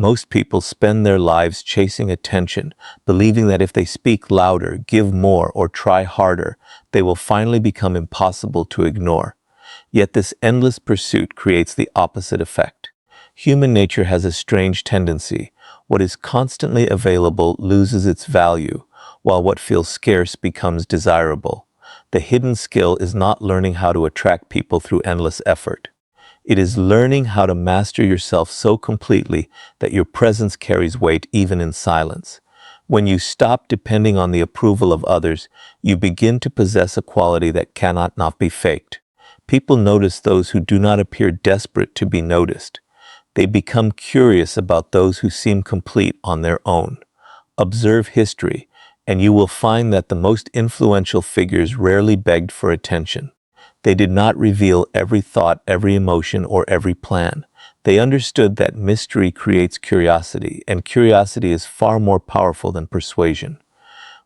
Most people spend their lives chasing attention, believing that if they speak louder, give more, or try harder, they will finally become impossible to ignore. Yet this endless pursuit creates the opposite effect. Human nature has a strange tendency. What is constantly available loses its value, while what feels scarce becomes desirable. The hidden skill is not learning how to attract people through endless effort. It is learning how to master yourself so completely that your presence carries weight even in silence. When you stop depending on the approval of others, you begin to possess a quality that cannot not be faked. People notice those who do not appear desperate to be noticed. They become curious about those who seem complete on their own. Observe history, and you will find that the most influential figures rarely begged for attention. They did not reveal every thought, every emotion, or every plan. They understood that mystery creates curiosity, and curiosity is far more powerful than persuasion.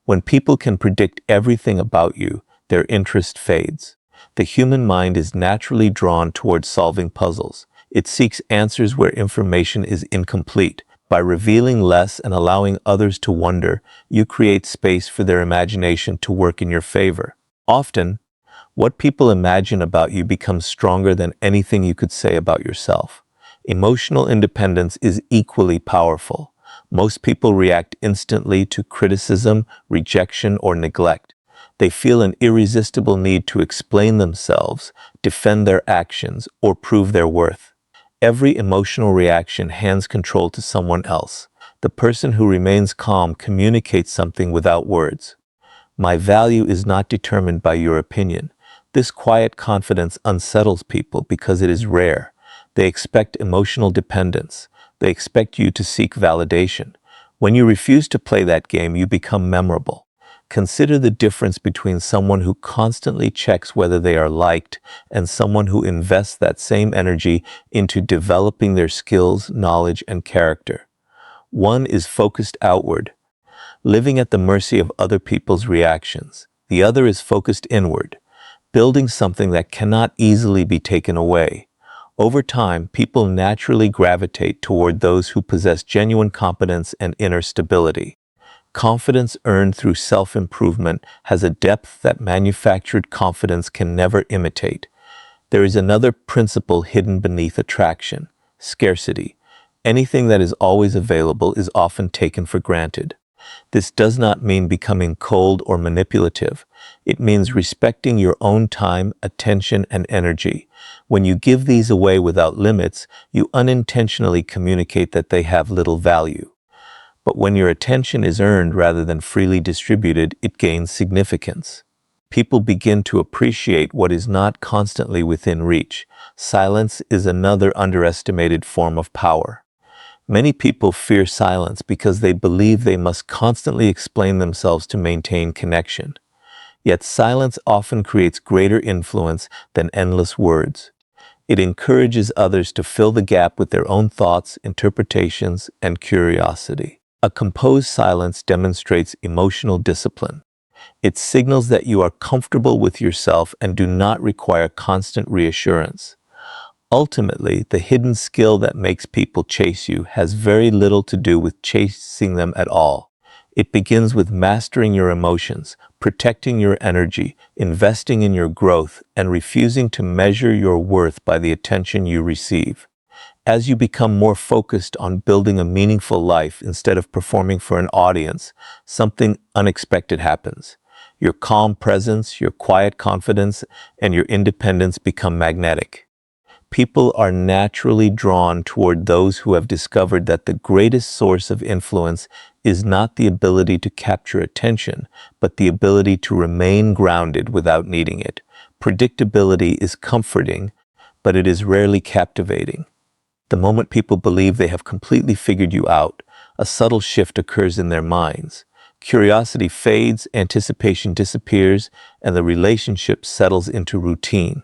When people can predict everything about you, their interest fades. The human mind is naturally drawn towards solving puzzles. It seeks answers where information is incomplete. By revealing less and allowing others to wonder, you create space for their imagination to work in your favor. Often, what people imagine about you becomes stronger than anything you could say about yourself. Emotional independence is equally powerful. Most people react instantly to criticism, rejection, or neglect. They feel an irresistible need to explain themselves, defend their actions, or prove their worth. Every emotional reaction hands control to someone else. The person who remains calm communicates something without words. My value is not determined by your opinion. This quiet confidence unsettles people because it is rare. They expect emotional dependence. They expect you to seek validation. When you refuse to play that game, you become memorable. Consider the difference between someone who constantly checks whether they are liked and someone who invests that same energy into developing their skills, knowledge, and character. One is focused outward, living at the mercy of other people's reactions. The other is focused inward, building something that cannot easily be taken away. Over time, people naturally gravitate toward those who possess genuine competence and inner stability. Confidence earned through self-improvement has a depth that manufactured confidence can never imitate. There is another principle hidden beneath attraction: scarcity. Anything that is always available is often taken for granted. This does not mean becoming cold or manipulative. It means respecting your own time, attention, and energy. When you give these away without limits, you unintentionally communicate that they have little value. But when your attention is earned rather than freely distributed, it gains significance. People begin to appreciate what is not constantly within reach. Silence is another underestimated form of power. Many people fear silence because they believe they must constantly explain themselves to maintain connection. Yet silence often creates greater influence than endless words. It encourages others to fill the gap with their own thoughts, interpretations, and curiosity. A composed silence demonstrates emotional discipline. It signals that you are comfortable with yourself and do not require constant reassurance. Ultimately, the hidden skill that makes people chase you has very little to do with chasing them at all. It begins with mastering your emotions, protecting your energy, investing in your growth, and refusing to measure your worth by the attention you receive. As you become more focused on building a meaningful life instead of performing for an audience, something unexpected happens. Your calm presence, your quiet confidence, and your independence become magnetic. People are naturally drawn toward those who have discovered that the greatest source of influence is not the ability to capture attention, but the ability to remain grounded without needing it. Predictability is comforting, but it is rarely captivating. The moment people believe they have completely figured you out, a subtle shift occurs in their minds. Curiosity fades, anticipation disappears, and the relationship settles into routine.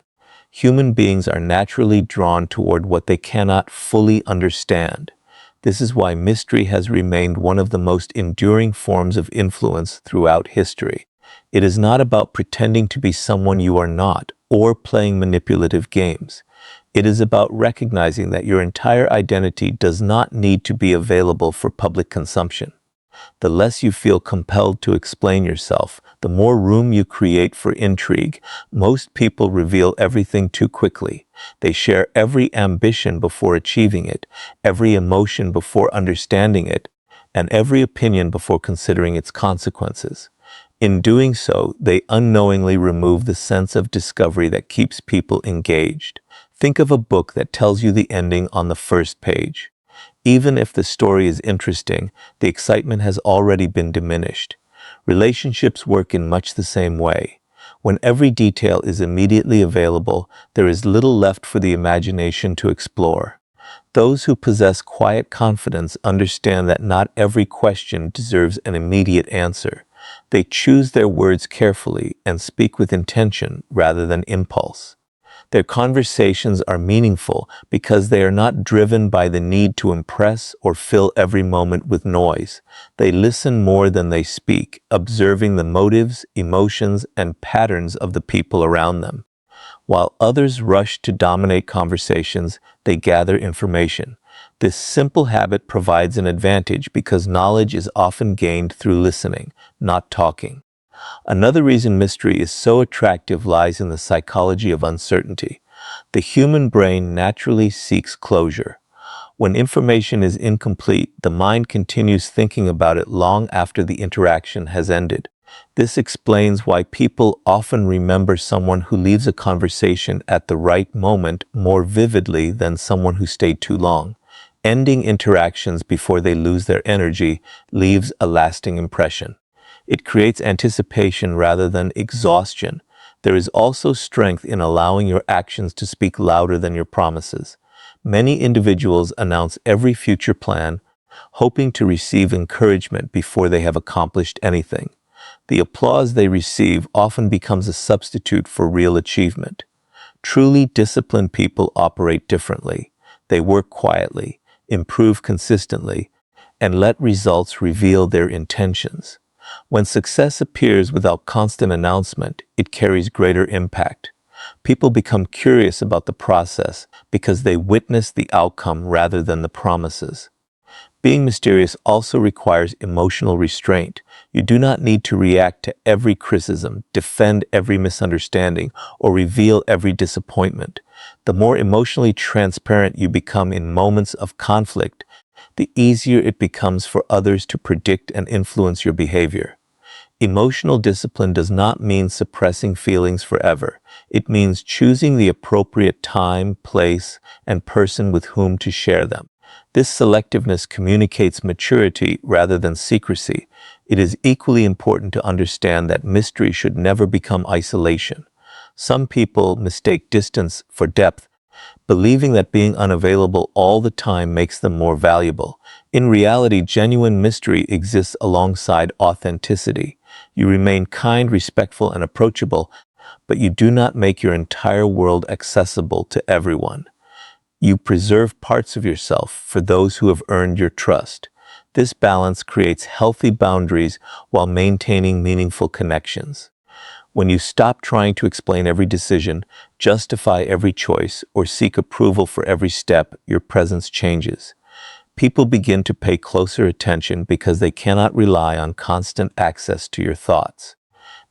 Human beings are naturally drawn toward what they cannot fully understand. This is why mystery has remained one of the most enduring forms of influence throughout history. It is not about pretending to be someone you are not, or playing manipulative games. It is about recognizing that your entire identity does not need to be available for public consumption. The less you feel compelled to explain yourself, the more room you create for intrigue. Most people reveal everything too quickly. They share every ambition before achieving it, every emotion before understanding it, and every opinion before considering its consequences. In doing so, they unknowingly remove the sense of discovery that keeps people engaged. Think of a book that tells you the ending on the first page. Even if the story is interesting, the excitement has already been diminished. Relationships work in much the same way. When every detail is immediately available, there is little left for the imagination to explore. Those who possess quiet confidence understand that not every question deserves an immediate answer. They choose their words carefully and speak with intention rather than impulse. Their conversations are meaningful because they are not driven by the need to impress or fill every moment with noise. They listen more than they speak, observing the motives, emotions, and patterns of the people around them. While others rush to dominate conversations, they gather information. This simple habit provides an advantage because knowledge is often gained through listening, not talking. Another reason mystery is so attractive lies in the psychology of uncertainty. The human brain naturally seeks closure. When information is incomplete, the mind continues thinking about it long after the interaction has ended. This explains why people often remember someone who leaves a conversation at the right moment more vividly than someone who stayed too long. Ending interactions before they lose their energy leaves a lasting impression. It creates anticipation rather than exhaustion. There is also strength in allowing your actions to speak louder than your promises. Many individuals announce every future plan, hoping to receive encouragement before they have accomplished anything. The applause they receive often becomes a substitute for real achievement. Truly disciplined people operate differently. They work quietly, improve consistently, and let results reveal their intentions. When success appears without constant announcement, it carries greater impact. People become curious about the process because they witness the outcome rather than the promises. Being mysterious also requires emotional restraint. You do not need to react to every criticism, defend every misunderstanding, or reveal every disappointment. The more emotionally transparent you become in moments of conflict, the easier it becomes for others to predict and influence your behavior. Emotional discipline does not mean suppressing feelings forever. It means choosing the appropriate time, place, and person with whom to share them. This selectiveness communicates maturity rather than secrecy. It is equally important to understand that mystery should never become isolation. Some people mistake distance for depth, believing that being unavailable all the time makes them more valuable. In reality, genuine mystery exists alongside authenticity. You remain kind, respectful, and approachable, but you do not make your entire world accessible to everyone. You preserve parts of yourself for those who have earned your trust. This balance creates healthy boundaries while maintaining meaningful connections. When you stop trying to explain every decision, justify every choice, or seek approval for every step, your presence changes. People begin to pay closer attention because they cannot rely on constant access to your thoughts.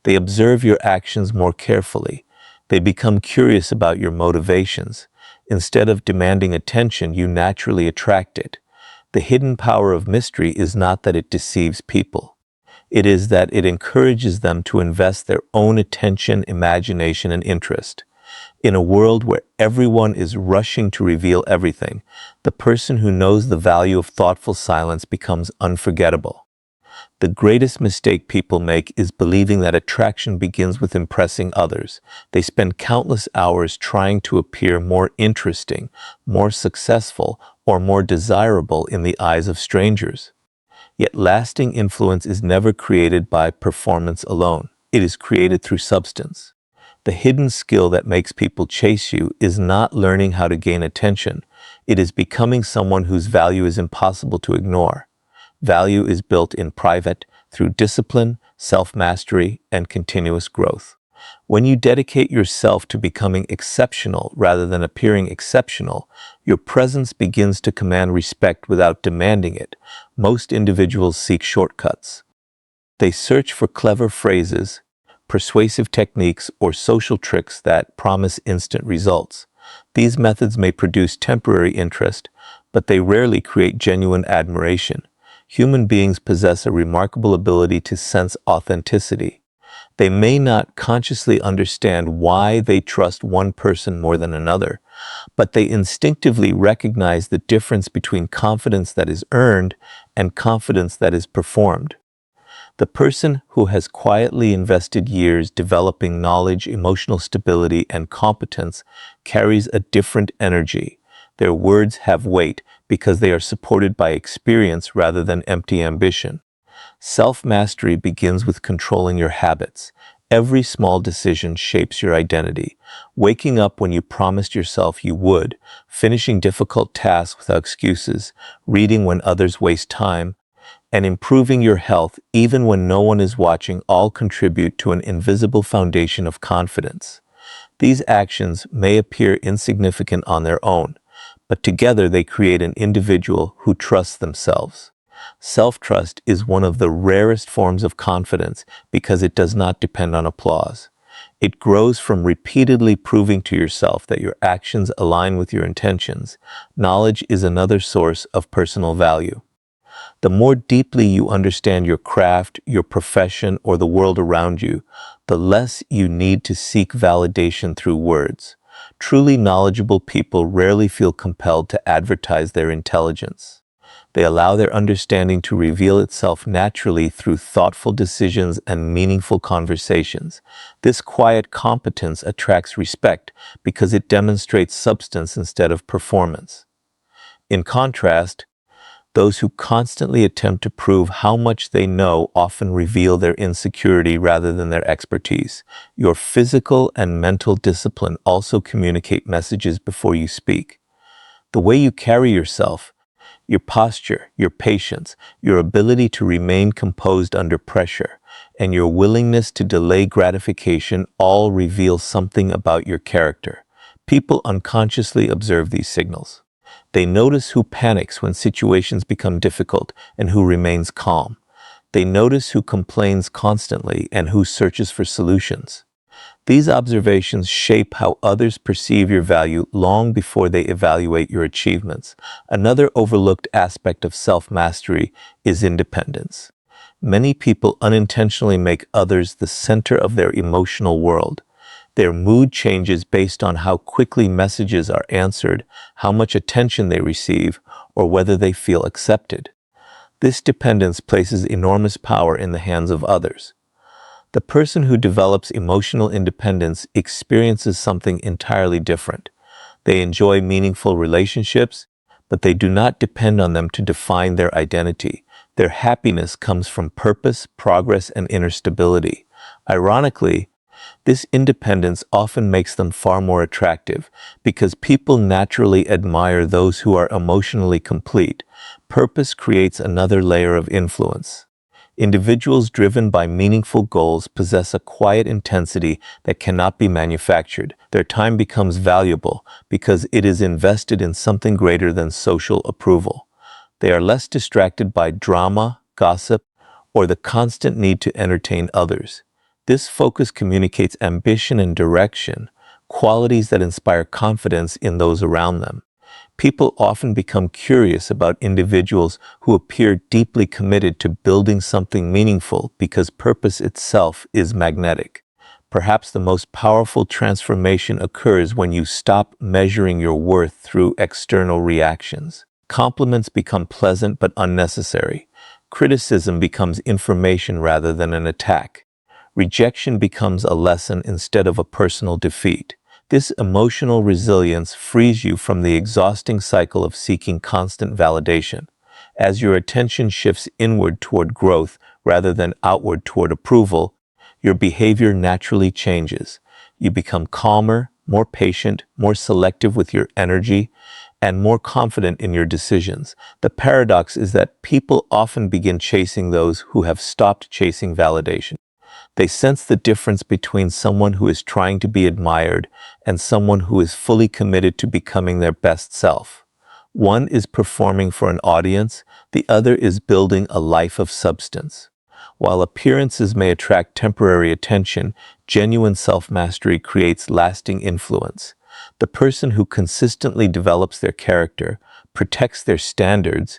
They observe your actions more carefully. They become curious about your motivations. Instead of demanding attention, you naturally attract it. The hidden power of mystery is not that it deceives people. It is that it encourages them to invest their own attention, imagination, and interest. In a world where everyone is rushing to reveal everything, the person who knows the value of thoughtful silence becomes unforgettable. The greatest mistake people make is believing that attraction begins with impressing others. They spend countless hours trying to appear more interesting, more successful, or more desirable in the eyes of strangers. Yet lasting influence is never created by performance alone. It is created through substance. The hidden skill that makes people chase you is not learning how to gain attention. It is becoming someone whose value is impossible to ignore. Value is built in private through discipline, self-mastery, and continuous growth. When you dedicate yourself to becoming exceptional rather than appearing exceptional, your presence begins to command respect without demanding it. Most individuals seek shortcuts. They search for clever phrases, persuasive techniques, or social tricks that promise instant results. These methods may produce temporary interest, but they rarely create genuine admiration. Human beings possess a remarkable ability to sense authenticity. They may not consciously understand why they trust one person more than another, but they instinctively recognize the difference between confidence that is earned and confidence that is performed. The person who has quietly invested years developing knowledge, emotional stability, and competence carries a different energy. Their words have weight because they are supported by experience rather than empty ambition. Self-mastery begins with controlling your habits. Every small decision shapes your identity. Waking up when you promised yourself you would, finishing difficult tasks without excuses, reading when others waste time, and improving your health even when no one is watching all contribute to an invisible foundation of confidence. These actions may appear insignificant on their own, but together they create an individual who trusts themselves. Self-trust is one of the rarest forms of confidence because it does not depend on applause. It grows from repeatedly proving to yourself that your actions align with your intentions. Knowledge is another source of personal value. The more deeply you understand your craft, your profession, or the world around you, the less you need to seek validation through words. Truly knowledgeable people rarely feel compelled to advertise their intelligence. They allow their understanding to reveal itself naturally through thoughtful decisions and meaningful conversations. This quiet competence attracts respect because it demonstrates substance instead of performance. In contrast, those who constantly attempt to prove how much they know often reveal their insecurity rather than their expertise. Your physical and mental discipline also communicate messages before you speak. The way you carry yourself, your posture, your patience, your ability to remain composed under pressure, and your willingness to delay gratification all reveal something about your character. People unconsciously observe these signals. They notice who panics when situations become difficult and who remains calm. They notice who complains constantly and who searches for solutions. These observations shape how others perceive your value long before they evaluate your achievements. Another overlooked aspect of self-mastery is independence. Many people unintentionally make others the center of their emotional world. Their mood changes based on how quickly messages are answered, how much attention they receive, or whether they feel accepted. This dependence places enormous power in the hands of others. The person who develops emotional independence experiences something entirely different. They enjoy meaningful relationships, but they do not depend on them to define their identity. Their happiness comes from purpose, progress, and inner stability. Ironically, this independence often makes them far more attractive because people naturally admire those who are emotionally complete. Purpose creates another layer of influence. Individuals driven by meaningful goals possess a quiet intensity that cannot be manufactured. Their time becomes valuable because it is invested in something greater than social approval. They are less distracted by drama, gossip, or the constant need to entertain others. This focus communicates ambition and direction, qualities that inspire confidence in those around them. People often become curious about individuals who appear deeply committed to building something meaningful because purpose itself is magnetic. Perhaps the most powerful transformation occurs when you stop measuring your worth through external reactions. Compliments become pleasant but unnecessary. Criticism becomes information rather than an attack. Rejection becomes a lesson instead of a personal defeat. This emotional resilience frees you from the exhausting cycle of seeking constant validation. As your attention shifts inward toward growth rather than outward toward approval, your behavior naturally changes. You become calmer, more patient, more selective with your energy, and more confident in your decisions. The paradox is that people often begin chasing those who have stopped chasing validation. They sense the difference between someone who is trying to be admired and someone who is fully committed to becoming their best self. One is performing for an audience, the other is building a life of substance. While appearances may attract temporary attention, genuine self-mastery creates lasting influence. The person who consistently develops their character, protects their standards,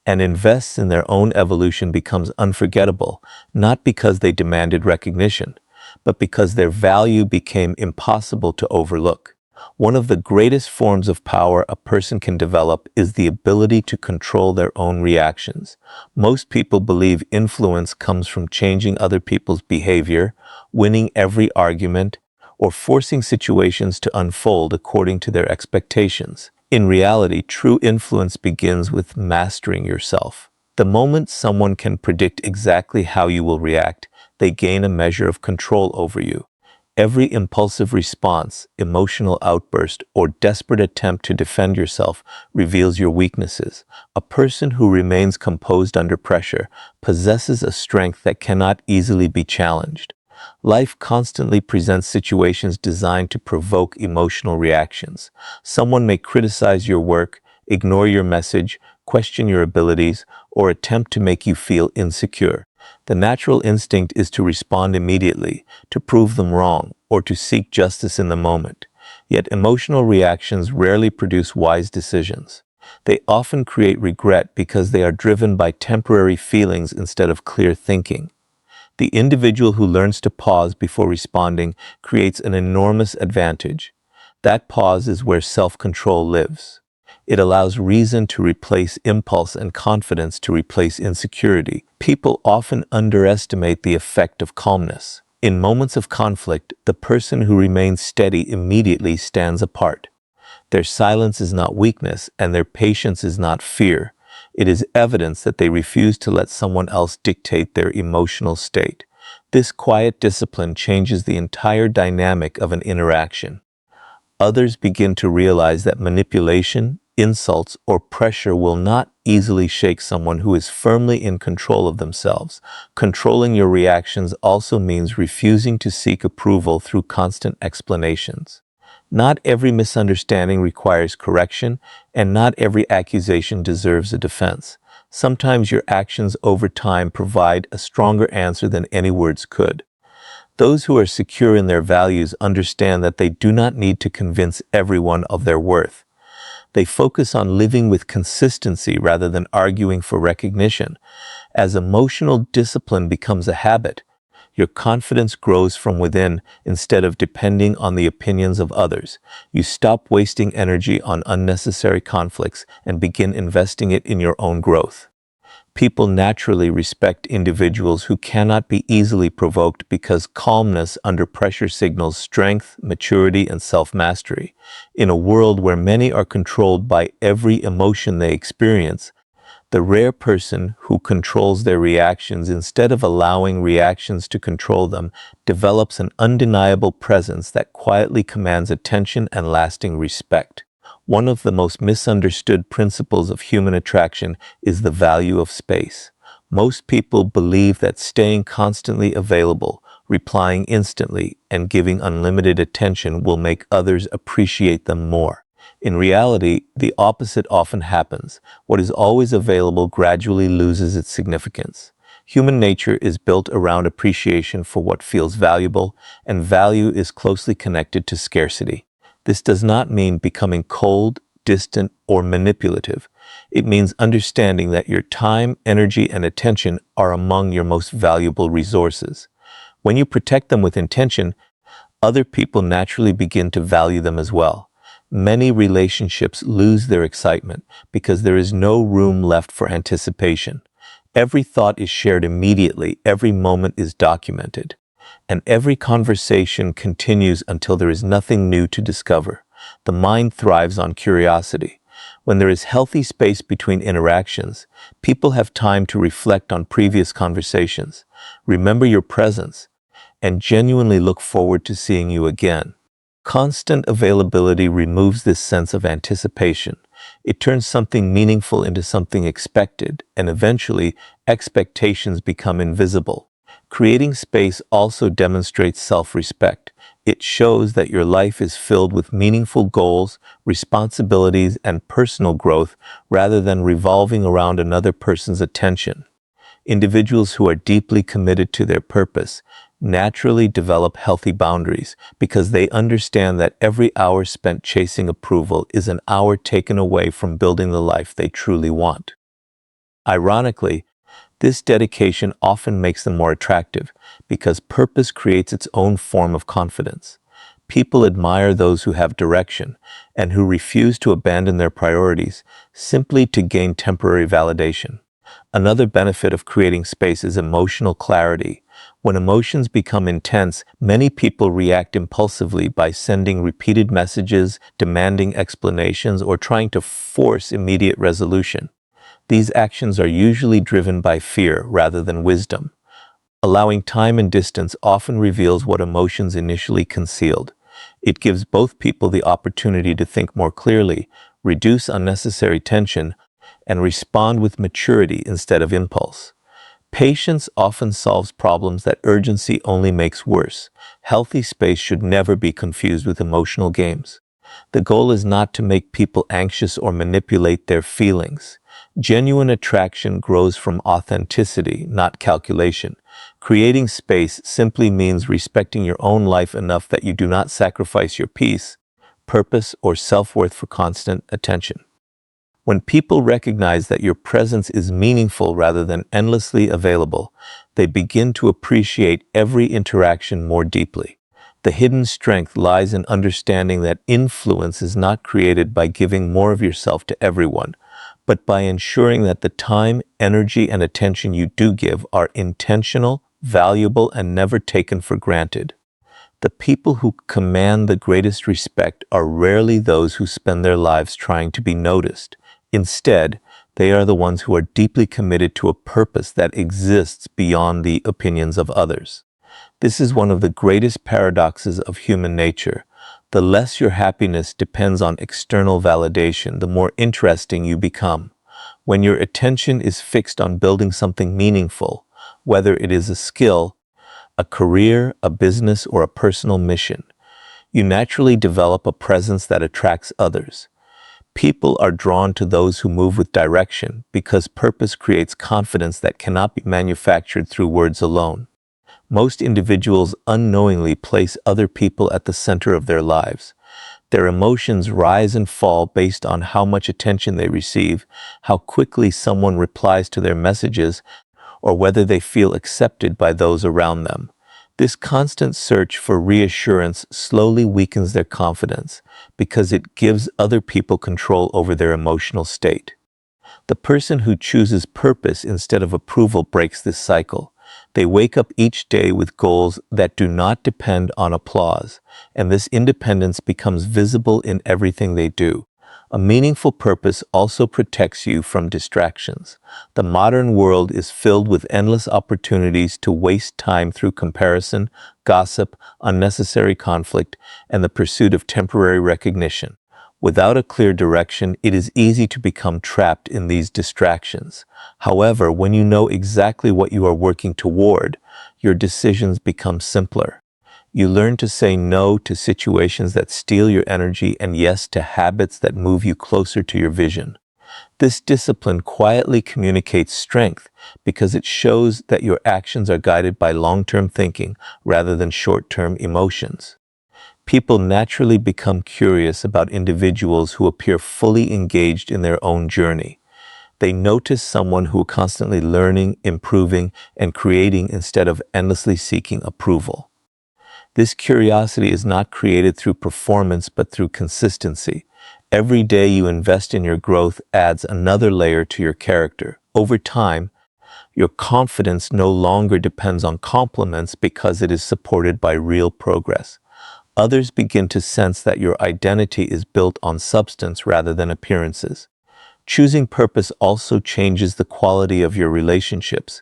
and invests in their own evolution becomes unforgettable, not because they demanded recognition, but because their value became impossible to overlook. One of the greatest forms of power a person can develop is the ability to control their own reactions. Most people believe influence comes from changing other people's behavior, winning every argument, or forcing situations to unfold according to their expectations. In reality, true influence begins with mastering yourself. The moment someone can predict exactly how you will react, they gain a measure of control over you. Every impulsive response, emotional outburst, or desperate attempt to defend yourself reveals your weaknesses. A person who remains composed under pressure possesses a strength that cannot easily be challenged. Life constantly presents situations designed to provoke emotional reactions. Someone may criticize your work, ignore your message, question your abilities, or attempt to make you feel insecure. The natural instinct is to respond immediately, to prove them wrong, or to seek justice in the moment. Yet emotional reactions rarely produce wise decisions. They often create regret because they are driven by temporary feelings instead of clear thinking. The individual who learns to pause before responding creates an enormous advantage. That pause is where self-control lives. It allows reason to replace impulse and confidence to replace insecurity. People often underestimate the effect of calmness. In moments of conflict, the person who remains steady immediately stands apart. Their silence is not weakness, and their patience is not fear. It is evidence that they refuse to let someone else dictate their emotional state. This quiet discipline changes the entire dynamic of an interaction. Others begin to realize that manipulation, insults, or pressure will not easily shake someone who is firmly in control of themselves. Controlling your reactions also means refusing to seek approval through constant explanations. Not every misunderstanding requires correction, and not every accusation deserves a defense. Sometimes your actions over time provide a stronger answer than any words could. Those who are secure in their values understand that they do not need to convince everyone of their worth. They focus on living with consistency rather than arguing for recognition. As emotional discipline becomes a habit, your confidence grows from within instead of depending on the opinions of others. You stop wasting energy on unnecessary conflicts and begin investing it in your own growth. People naturally respect individuals who cannot be easily provoked because calmness under pressure signals strength, maturity, and self-mastery. In a world where many are controlled by every emotion they experience, the rare person who controls their reactions instead of allowing reactions to control them develops an undeniable presence that quietly commands attention and lasting respect. One of the most misunderstood principles of human attraction is the value of space. Most people believe that staying constantly available, replying instantly, and giving unlimited attention will make others appreciate them more. In reality, the opposite often happens. What is always available gradually loses its significance. Human nature is built around appreciation for what feels valuable, and value is closely connected to scarcity. This does not mean becoming cold, distant, or manipulative. It means understanding that your time, energy, and attention are among your most valuable resources. When you protect them with intention, other people naturally begin to value them as well. Many relationships lose their excitement because there is no room left for anticipation. Every thought is shared immediately, every moment is documented, and every conversation continues until there is nothing new to discover. The mind thrives on curiosity. When there is healthy space between interactions, people have time to reflect on previous conversations, remember your presence, and genuinely look forward to seeing you again. Constant availability removes this sense of anticipation. It turns something meaningful into something expected, and eventually, expectations become invisible. Creating space also demonstrates self-respect. It shows that your life is filled with meaningful goals, responsibilities, and personal growth rather than revolving around another person's attention. Individuals who are deeply committed to their purpose naturally develop healthy boundaries because they understand that every hour spent chasing approval is an hour taken away from building the life they truly want. Ironically, this dedication often makes them more attractive because purpose creates its own form of confidence. People admire those who have direction and who refuse to abandon their priorities simply to gain temporary validation. Another benefit of creating space is emotional clarity. When emotions become intense, many people react impulsively by sending repeated messages, demanding explanations, or trying to force immediate resolution. These actions are usually driven by fear rather than wisdom. Allowing time and distance often reveals what emotions initially concealed. It gives both people the opportunity to think more clearly, reduce unnecessary tension, and respond with maturity instead of impulse. Patience often solves problems that urgency only makes worse. Healthy space should never be confused with emotional games. The goal is not to make people anxious or manipulate their feelings. Genuine attraction grows from authenticity, not calculation. Creating space simply means respecting your own life enough that you do not sacrifice your peace, purpose, or self-worth for constant attention. When people recognize that your presence is meaningful rather than endlessly available, they begin to appreciate every interaction more deeply. The hidden strength lies in understanding that influence is not created by giving more of yourself to everyone, but by ensuring that the time, energy, and attention you do give are intentional, valuable, and never taken for granted. The people who command the greatest respect are rarely those who spend their lives trying to be noticed. Instead, they are the ones who are deeply committed to a purpose that exists beyond the opinions of others. This is one of the greatest paradoxes of human nature. The less your happiness depends on external validation, the more interesting you become. When your attention is fixed on building something meaningful, whether it is a skill, a career, a business, or a personal mission, you naturally develop a presence that attracts others. People are drawn to those who move with direction because purpose creates confidence that cannot be manufactured through words alone. Most individuals unknowingly place other people at the center of their lives. Their emotions rise and fall based on how much attention they receive, how quickly someone replies to their messages, or whether they feel accepted by those around them. This constant search for reassurance slowly weakens their confidence because it gives other people control over their emotional state. The person who chooses purpose instead of approval breaks this cycle. They wake up each day with goals that do not depend on applause, and this independence becomes visible in everything they do. A meaningful purpose also protects you from distractions. The modern world is filled with endless opportunities to waste time through comparison, gossip, unnecessary conflict, and the pursuit of temporary recognition. Without a clear direction, it is easy to become trapped in these distractions. However, when you know exactly what you are working toward, your decisions become simpler. You learn to say no to situations that steal your energy and yes to habits that move you closer to your vision. This discipline quietly communicates strength because it shows that your actions are guided by long-term thinking rather than short-term emotions. People naturally become curious about individuals who appear fully engaged in their own journey. They notice someone who is constantly learning, improving, and creating instead of endlessly seeking approval. This curiosity is not created through performance but through consistency. Every day you invest in your growth adds another layer to your character. Over time, your confidence no longer depends on compliments because it is supported by real progress. Others begin to sense that your identity is built on substance rather than appearances. Choosing purpose also changes the quality of your relationships.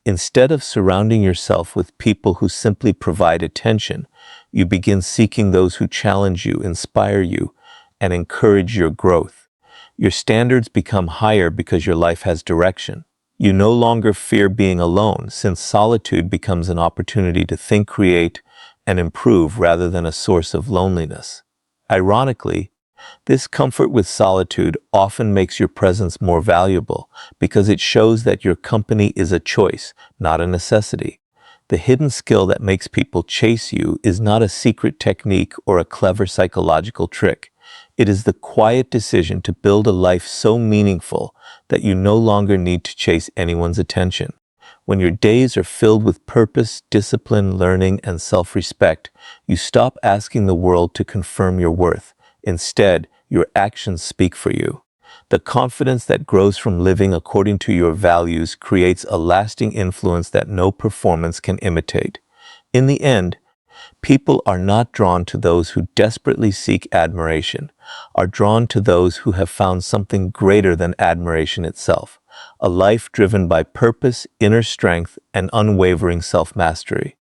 Instead of surrounding yourself with people who simply provide attention, you begin seeking those who challenge you, inspire you, and encourage your growth. Your standards become higher because your life has direction. You no longer fear being alone, since solitude becomes an opportunity to think, create, and improve rather than a source of loneliness. Ironically, this comfort with solitude often makes your presence more valuable because it shows that your company is a choice, not a necessity. The hidden skill that makes people chase you is not a secret technique or a clever psychological trick. It is the quiet decision to build a life so meaningful that you no longer need to chase anyone's attention. When your days are filled with purpose, discipline, learning, and self-respect, you stop asking the world to confirm your worth. Instead, your actions speak for you. The confidence that grows from living according to your values creates a lasting influence that no performance can imitate. In the end, people are not drawn to those who desperately seek admiration, are drawn to those who have found something greater than admiration itself, a life driven by purpose, inner strength, and unwavering self-mastery.